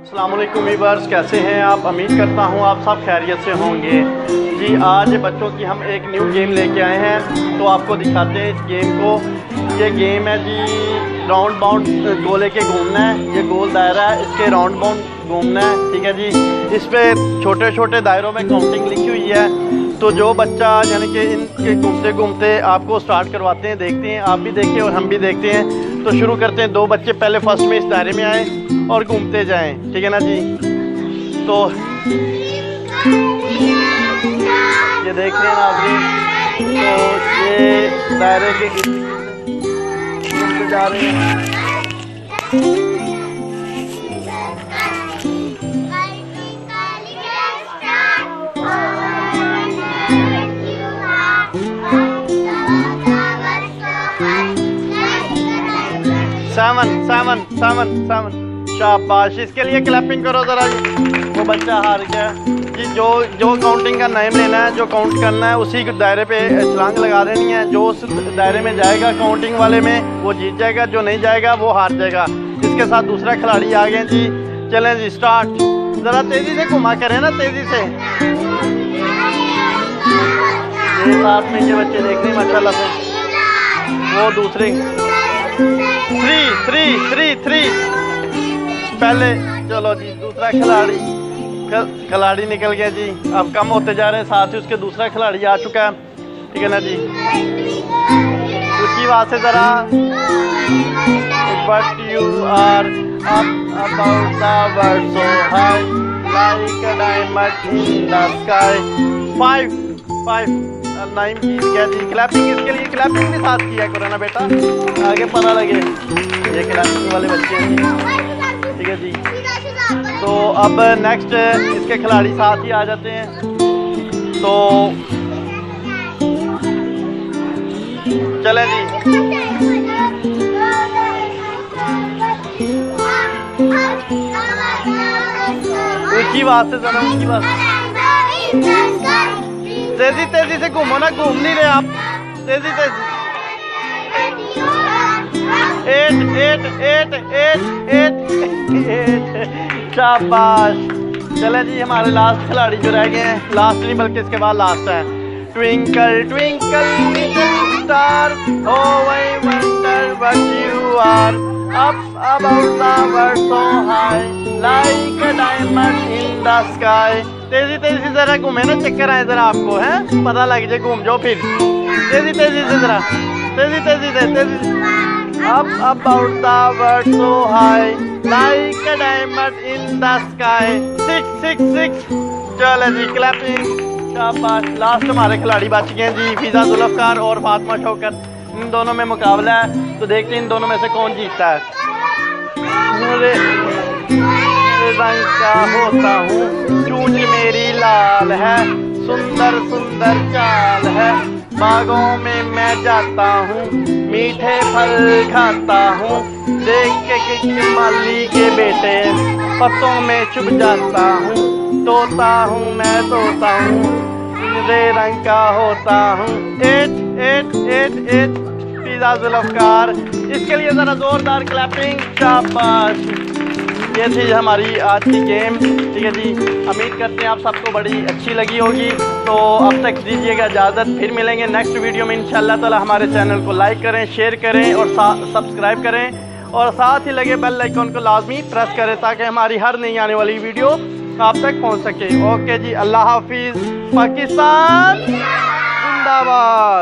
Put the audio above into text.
अस्सलामुअलैकुम वीवर्स, कैसे हैं आप? उम्मीद करता हूं आप सब खैरियत से होंगे। जी आज बच्चों की हम एक न्यू गेम लेके आए हैं, तो आपको दिखाते हैं इस गेम को। ये गेम है जी, राउंड बाउंड गोले के घूमना है। ये गोल दायरा है, इसके राउंड बाउंड घूमना है, ठीक है जी। इस पर छोटे छोटे दायरों में काउंटिंग लिखी हुई है। तो जो बच्चा यानी कि इनके घूमते घूमते आपको स्टार्ट करवाते हैं, देखते हैं, आप भी देखिए और हम भी देखते हैं। तो शुरू करते हैं। 2 बच्चे पहले फर्स्ट में इस दायरे में आए और घूमते जाएं, ठीक है ना जी। तो ये देख रहे हैं आप जी, तो ये दायरे के घूमते जा रहे हैं। सेवन शाबाश, इसके लिए क्लैपिंग करो जरा जी। वो बच्चा हार गया जी। जो काउंटिंग का नाम लेना है, जो काउंट करना है, उसी दायरे पे छलांग लगा देनी है। जो उस दायरे में जाएगा काउंटिंग वाले में, वो जीत जाएगा। जो नहीं जाएगा वो हार जाएगा। इसके साथ दूसरा खिलाड़ी आ गए जी। चलें जी, स्टार्ट। ज़रा तेज़ी से घुमा करें ना, तेज़ी से। ये साथ में ये बच्चे देख रहे हैं माशाल्लाह से। वो दूसरे 3 पहले। चलो जी, दूसरा खिलाड़ी निकल गया जी। अब कम होते जा रहे हैं, साथ ही उसके दूसरा खिलाड़ी आ चुका है, ठीक है ना जी। ऊंची आवाज से जरा। But you are up about the world so high like a diamond in the sky. 5 9 जीत गया जी। क्लैपिंग, इसके लिए क्लैपिंग भी साथ किया करो ना बेटा, आगे पता लगे। ये क्लैपिंग वाले बच्चे हैं जी, ठीक है जी। तो अब नेक्स्ट इसके खिलाड़ी साथ ही आ जाते हैं। तो चलें जी। ऊंची बात से जरा, ऊंची बात। तेजी से घूमो ना, घूम नहीं रहे आप। तेजी 8 शाबाश। चले जी, हमारे लास्ट खिलाड़ी जो रह गए हैं, लास्ट नहीं बल्कि इसके बाद लास्ट है। Twinkle twinkle little star, how I wonder what you are, up about the world so high like a diamond in the sky. तेजी जरा घूमे ना, चक्कर आए जरा आपको, है पता लग जाए, घूम जाओ फिर। तेजी से जरा, तेजी। Up about the world so high like a diamond in the sky। 6 चलो जी, क्लैपिंग, शाबाश। लास्ट हमारे खिलाड़ी बच गए जी, फिजा जुल्फकार और फातिमा शौकत। इन दोनों में मुकाबला है, तो देखते हैं इन दोनों में से कौन जीतता है। रंग का होता हूँ, चूंच मेरी लाल है, सुंदर सुंदर चाल है, बागों में मैं जाता हूँ, मीठे फल खाता हूँ, देख के माली के बेटे पत्तों में छुप जाता हूँ, तोता हूँ मैं, तोता हूँ, नीले रंग का होता हूँ। 8 फिजा जुल्फकार। इसके लिए जरा जोरदार क्लैपिंग, शाबाश। ये थी हमारी आज की गेम, ठीक है जी। उम्मीद करते हैं आप सबको बड़ी अच्छी लगी होगी। तो अब तक दीजिएगा इजाज़त, फिर मिलेंगे नेक्स्ट वीडियो में इंशाल्लाह ताला। हमारे चैनल को लाइक करें, शेयर करें और सब्सक्राइब करें, और साथ ही लगे बेल आइकन को लाजमी प्रेस करें, ताकि हमारी हर नई आने वाली वीडियो आप तक पहुंच सके। ओके जी, अल्लाह हाफिज़। पाकिस्तान जिंदाबाद।